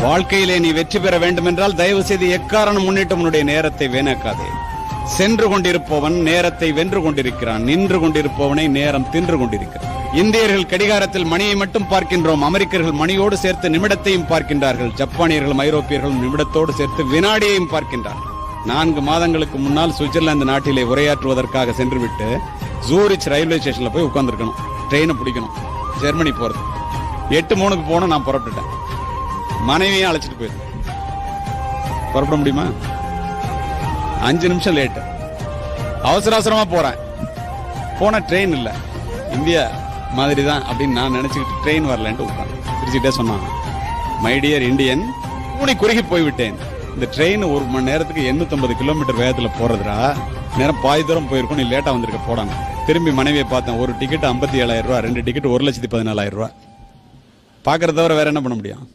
வாழ்க்கையிலே நீ வெற்றி பெற வேண்டும் என்றால் தயவு செய்து எக்காரணம் முன்னிட்டு உன்னுடைய நேரத்தை வீணாக்காதே. சென்று கொண்டிருப்பவன் நேரத்தை வென்று கொண்டிருக்கிறான், நின்று கொண்டிருப்பவனை நேரம் தின்று கொண்டிருக்கிறான். இந்தியர்கள் கடிகாரத்தில் மணியை மட்டும் பார்க்கின்றோம், அமெரிக்கர்கள் மணியோடு சேர்த்து நிமிடத்தையும் பார்க்கின்றார்கள், ஜப்பானியர்களும் ஐரோப்பியர்களும் நிமிடத்தோடு சேர்த்து வினாடியையும் பார்க்கின்றார்கள். 4 மாதங்களுக்கு முன்னால் சுவிட்சர்லாந்து நாட்டிலே உரையாற்றுவதற்காக சென்றுவிட்டு ஜூரிச் ரயில்வே ஸ்டேஷன்ல போய் உட்கார்ந்துருக்கணும். ட்ரெயினை பிடிக்கணும், ஜெர்மனி போறது. 8:03 போன நான் புறப்பட்டுட்டேன். மனைவியும் அழைச்சிட்டு போயிரு. புறப்பட முடியுமா? 5 நிமிஷம் லேட்டு. அவசர அவசரமா போறேன். போன ட்ரெயின் இல்ல, இந்தியா மாதிரி தான் அப்படின்னு நான் நினைச்சுக்கிட்டு ட்ரெயின் வரலன்ட்டு உட்காந்து சிரிச்சுட்டே சொன்னான், மை டியர் இந்தியன், கூனி குறுகி போய்விட்டேன். இந்த ட்ரெயின் 1 மணி நேரத்துக்கு 850 கிலோமீட்டர் வேகத்துல போறதுடா, நேரம் பாதி தூரம் போயிருக்கும், நீ லேட்டா வந்திருக்க போடாங்க. திரும்பி மனைவியை பார்த்தேன். ஒரு டிக்கெட் 57,000 ரூபாய், 2 டிக்கெட் 1,14,000 ரூபாய். பாக்குறத தவிர வேற என்ன பண்ண முடியும்?